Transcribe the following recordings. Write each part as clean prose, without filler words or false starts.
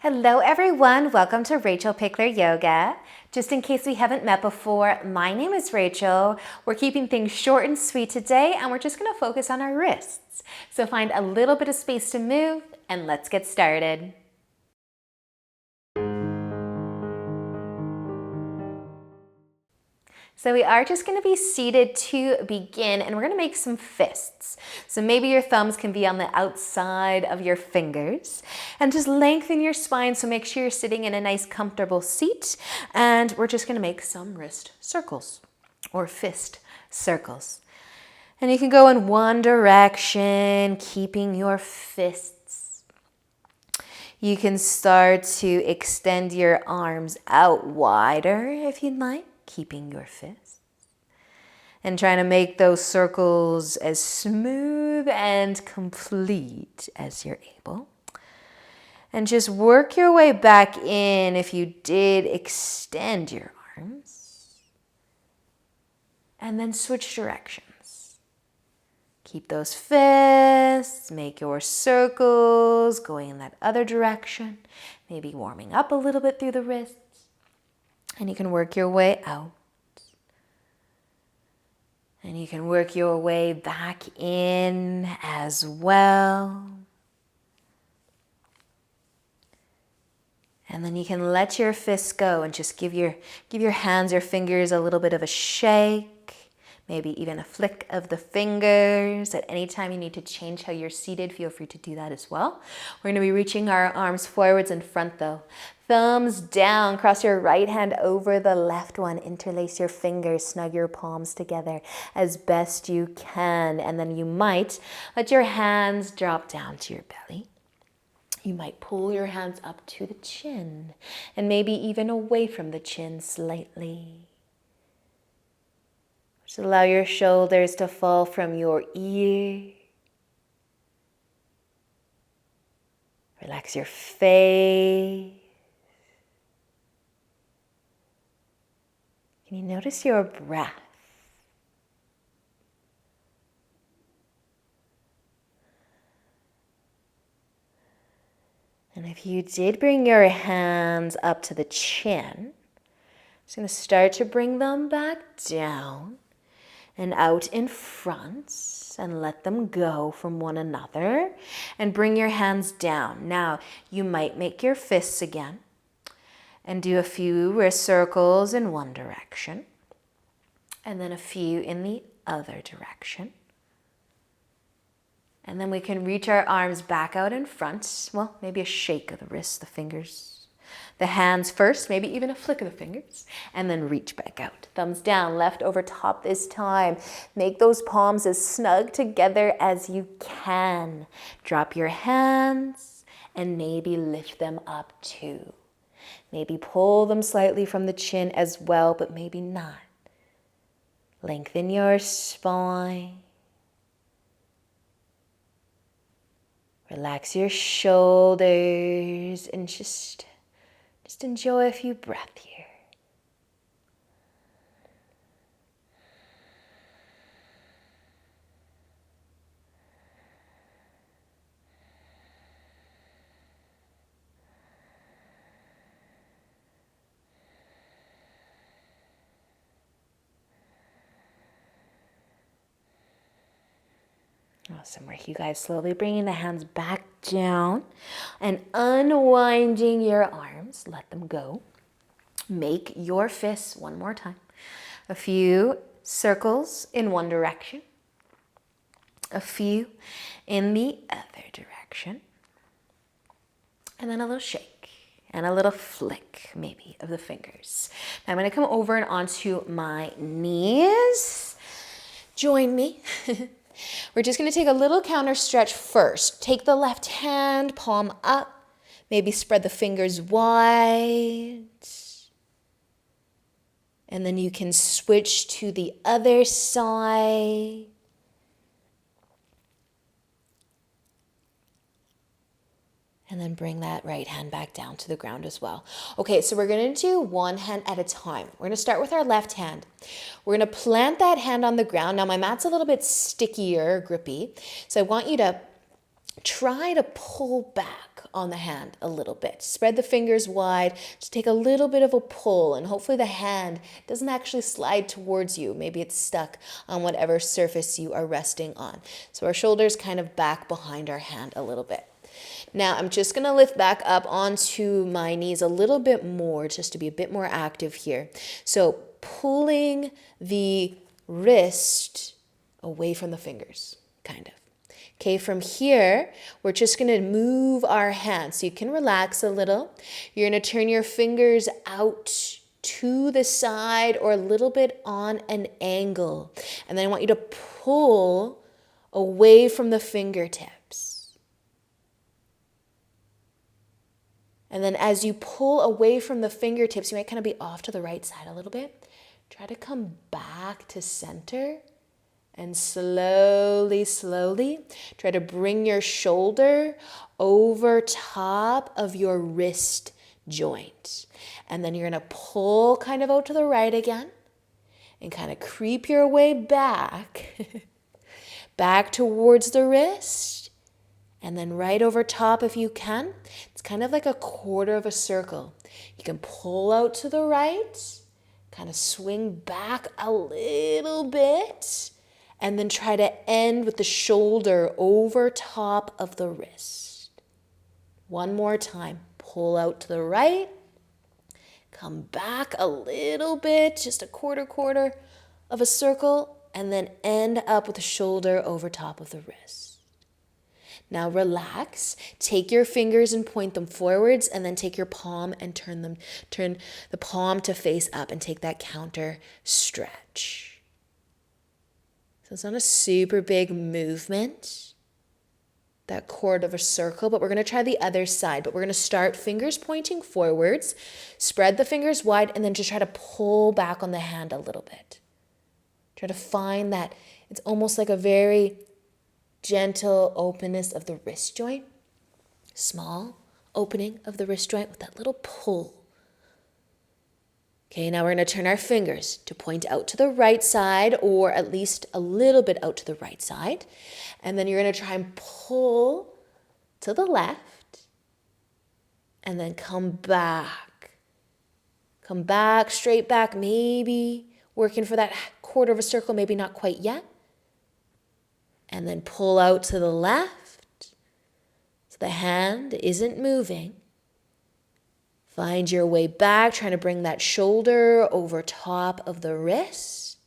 Hello everyone, welcome to Rachel Pichler Yoga. Just in case we haven't met before, my name is Rachel. We're keeping things short and sweet today and we're just going to focus on our wrists. So find a little bit of space to move and let's get started. So we are just going to be seated to begin and we're going to make some fists. So maybe your thumbs can be on the outside of your fingers and just lengthen your spine. So make sure you're sitting in a nice comfortable seat and we're just going to make some wrist circles or fist circles. And you can go in one direction, keeping your fists. You can start to extend your arms out wider if you'd like, keeping your fists and trying to make those circles as smooth and complete as you're able. And just work your way back in if you did extend your arms. And then switch directions. Keep those fists, make your circles going in that other direction, maybe warming up a little bit through the wrists. And you can work your way out. And you can work your way back in as well. And then you can let your fists go and just give your hands, your fingers a little bit of a shake. Maybe even a flick of the fingers. At any time you need to change how you're seated, feel free to do that as well. We're going to be reaching our arms forwards and front though. Thumbs down, cross your right hand over the left one. Interlace your fingers, snug your palms together as best you can. And then you might let your hands drop down to your belly. You might pull your hands up to the chin and maybe even away from the chin slightly. Just allow your shoulders to fall from your ear. Relax your face. Can you notice your breath? And if you did bring your hands up to the chin, just going to start to bring them back down and out in front and let them go from one another and bring your hands down. Now, you might make your fists again and do a few wrist circles in one direction and then a few in the other direction. And then we can reach our arms back out in front. Well, maybe a shake of the wrists, the fingers. The hands first, maybe even a flick of the fingers, and then reach back out. Thumbs down, left over top this time. Make those palms as snug together as you can. Drop your hands and maybe lift them up too. Maybe pull them slightly from the chin as well, but maybe not. Lengthen your spine. Relax your shoulders and just enjoy a few breaths here. Awesome work, you guys. Slowly bringing the hands back down and unwinding your arms. Let them go. Make your fists one more time. A few circles in one direction. A few in the other direction. And then a little shake and a little flick maybe of the fingers. Now I'm going to come over and onto my knees. Join me. We're just going to take a little counter stretch first. Take the left hand, palm up. Maybe spread the fingers wide. And then you can switch to the other side. And then bring that right hand back down to the ground as well. Okay, so we're going to do one hand at a time. We're going to start with our left hand. We're going to plant that hand on the ground. Now my mat's a little bit stickier, grippy. So I want you to try to pull back on the hand a little bit. Spread the fingers wide. Just take a little bit of a pull, and hopefully the hand doesn't actually slide towards you. Maybe it's stuck on whatever surface you are resting on. So our shoulders kind of back behind our hand a little bit. Now I'm just going to lift back up onto my knees a little bit more, just to be a bit more active here. So pulling the wrist away from the fingers, kind of. Okay, from here, we're just going to move our hands. So you can relax a little. You're going to turn your fingers out to the side or a little bit on an angle. And then I want you to pull away from the fingertips. And then as you pull away from the fingertips, you might kind of be off to the right side a little bit. Try to come back to center. And slowly, slowly, try to bring your shoulder over top of your wrist joint. And then you're going to pull kind of out to the right again and kind of creep your way back, back towards the wrist. And then right over top if you can. It's kind of like a quarter of a circle. You can pull out to the right, kind of swing back a little bit. And then try to end with the shoulder over top of the wrist. One more time. Pull out to the right. Come back a little bit, just a quarter of a circle. And then end up with the shoulder over top of the wrist. Now relax. Take your fingers and point them forwards. And then take your palm and turn the palm to face up and take that counter stretch. So it's not a super big movement, that quarter of a circle, but we're going to try the other side. But we're going to start fingers pointing forwards, spread the fingers wide, and then just try to pull back on the hand a little bit. Try to find that it's almost like a very gentle openness of the wrist joint, small opening of the wrist joint with that little pull. Okay, now we're going to turn our fingers to point out to the right side, or at least a little bit out to the right side. And then you're going to try and pull to the left and then come back. Come back, straight back, maybe working for that quarter of a circle, maybe not quite yet. And then pull out to the left so the hand isn't moving. Find your way back, trying to bring that shoulder over top of the wrist.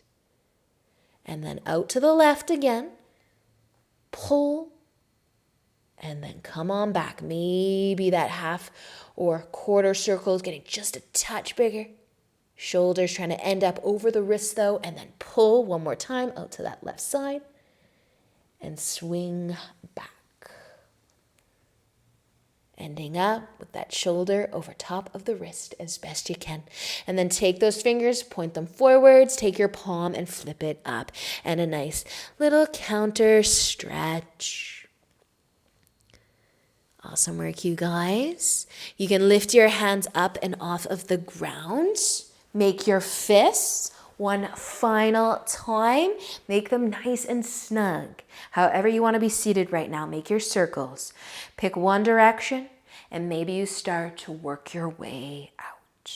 And then out to the left again. Pull. And then come on back. Maybe that half or quarter circle is getting just a touch bigger. Shoulders trying to end up over the wrist though. And then pull one more time out to that left side. And swing back. Ending up with that shoulder over top of the wrist as best you can. And then take those fingers, point them forwards, take your palm and flip it up. And a nice little counter stretch. Awesome work, you guys. You can lift your hands up and off of the ground. Make your fists one final time. Make them nice and snug. However you want to be seated right now, make your circles. Pick one direction and maybe you start to work your way out.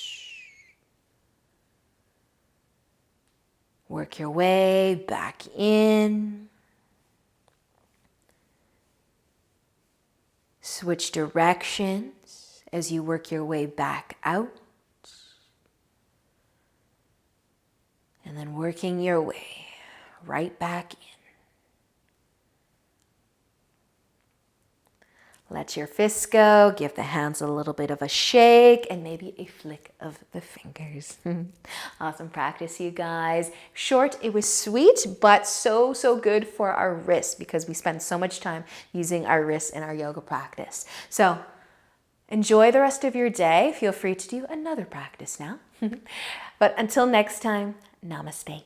Work your way back in. Switch directions as you work your way back out. And then working your way right back in. Let your fists go, give the hands a little bit of a shake and maybe a flick of the fingers. Awesome practice, you guys. Short, it was sweet, but so good for our wrists because we spend so much time using our wrists in our yoga practice. So enjoy the rest of your day. Feel free to do another practice now. But until next time, namaste.